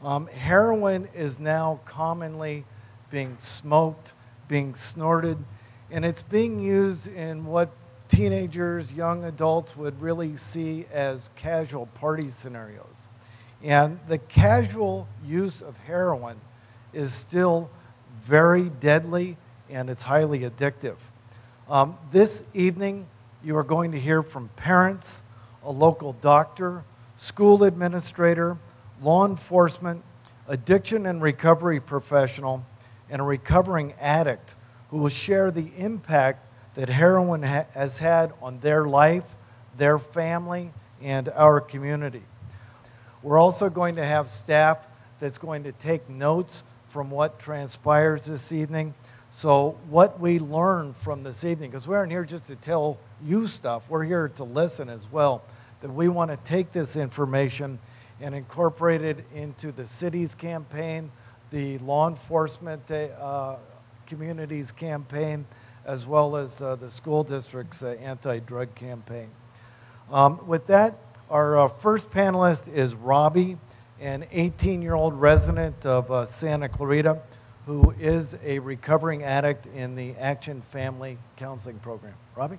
Heroin is now commonly being smoked, being snorted, and it's being used in what teenagers, young adults would really see as casual party scenarios. And the casual use of heroin is still very deadly and it's highly addictive. This evening, you are going to hear from parents, a local doctor, school administrator, law enforcement, addiction and recovery professional, and a recovering addict who will share the impact that heroin has had on their life, their family, and our community. We're also going to have staff that's going to take notes from what transpires this evening. So what we learn from this evening, because we aren't here just to tell you stuff, we're here to listen as well, that we want to take this information and incorporate it into the city's campaign, the law enforcement community's campaign, as well as the school district's anti-drug campaign. With that, our first panelist is Robby, an 18-year-old resident of Santa Clarita, who is a recovering addict in the Action Family Counseling Program. Robby?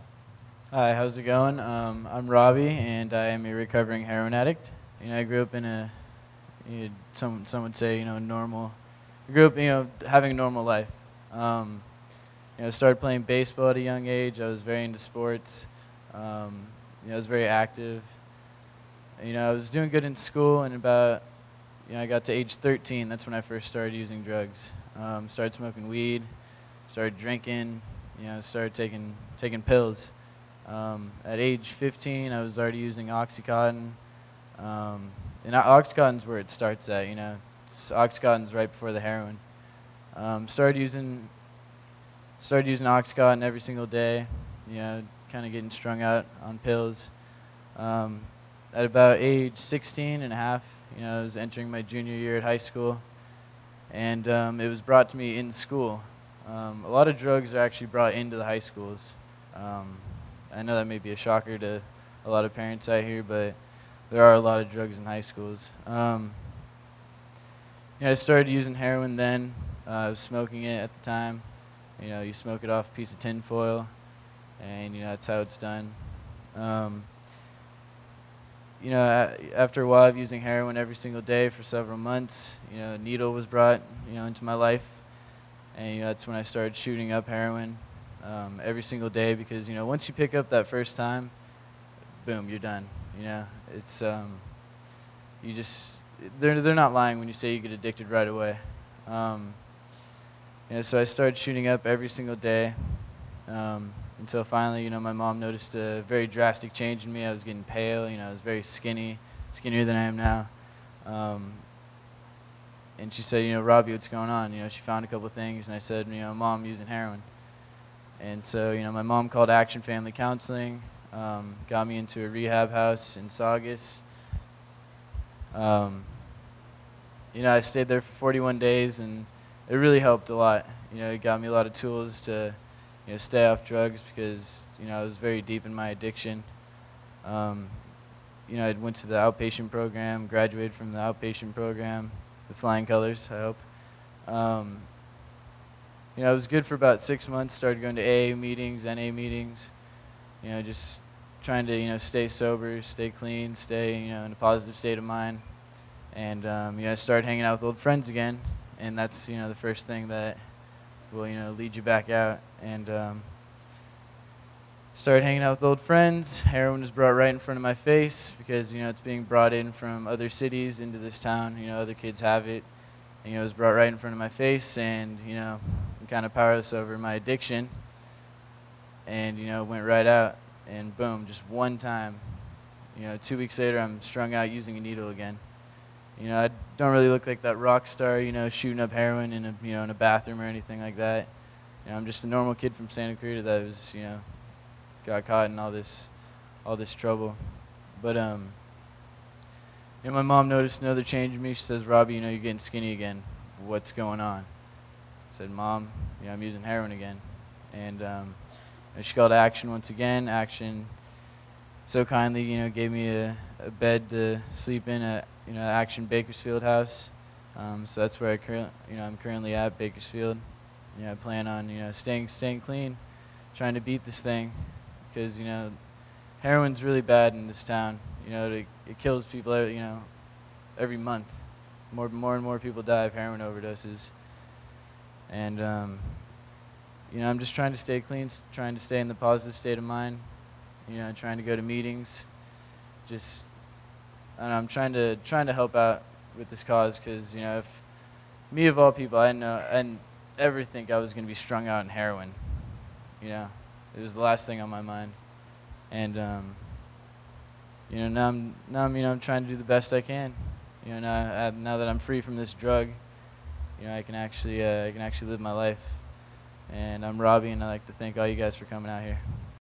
Hi, how's it going? I'm Robby, and I am a recovering heroin addict. I grew up in a, some would say, normal. I grew up, having a normal life. Started playing baseball at a young age. I was very into sports. I was very active. I was doing good in school, and about, I got to age 13. That's when I first started using drugs. Started smoking weed, started drinking, started taking pills. At age 15, I was already using Oxycontin. And Oxycontin's where it starts at, Oxycontin's right before the heroin. Started using Oxycontin every single day, kind of getting strung out on pills. At about age 16 and a half, I was entering my junior year at high school, and it was brought to me in school. A lot of drugs are actually brought into the high schools. I know that may be a shocker to a lot of parents out here, but there are a lot of drugs in high schools. I started using heroin then. I was smoking it at the time. You smoke it off a piece of tin foil, and that's how it's done. After a while of using heroin every single day for several months, a needle was brought, into my life, and that's when I started shooting up heroin every single day, because once you pick up that first time, boom, you're done. It's you just they're not lying when you say you get addicted right away. So I started shooting up every single day. Until finally, my mom noticed a very drastic change in me. I was getting pale, I was very skinnier than I am now. And she said, Robby, what's going on? She found a couple of things, and I said, Mom, I'm using heroin. And so, my mom called Action Family Counseling, got me into a rehab house in Saugus. I stayed there for 41 days, and it really helped a lot. It got me a lot of tools to stay off drugs, because I was very deep in my addiction. I went to the outpatient program, graduated from the outpatient program with flying colors, I hope. I was good for about 6 months. Started going to AA meetings, NA meetings. Just trying to stay sober, stay clean, stay in a positive state of mind. And I started hanging out with old friends again, and that's the first thing that will lead you back out. And started hanging out with old friends. Heroin was brought right in front of my face, because it's being brought in from other cities into this town. Other kids have it, and it was brought right in front of my face. And I'm kind of powerless over my addiction, and went right out, and boom, just one time. 2 weeks later, I'm strung out using a needle again. I don't really look like that rock star, shooting up heroin in a in a bathroom or anything like that. I'm just a normal kid from Santa Clarita that was got caught in all this trouble. But my mom noticed another change in me. She says, Robby, you're getting skinny again. What's going on? I said, Mom, I'm using heroin again. And she called Action once again. Action so kindly, gave me a bed to sleep in at Action Bakersfield House. So that's where I'm currently at, Bakersfield. I plan on staying clean, trying to beat this thing, because heroin's really bad in this town. It kills people every month. More and more people die of heroin overdoses. And I'm just trying to stay clean, trying to stay in the positive state of mind. Trying to go to meetings. Just I'm trying to help out with this cause, because if me of all people, I ever think I was going to be strung out in heroin. It was the last thing on my mind. And now I'm trying to do the best I can. Now that I'm free from this drug, I can actually live my life. And I'm Robby, and I'd like to thank all you guys for coming out here.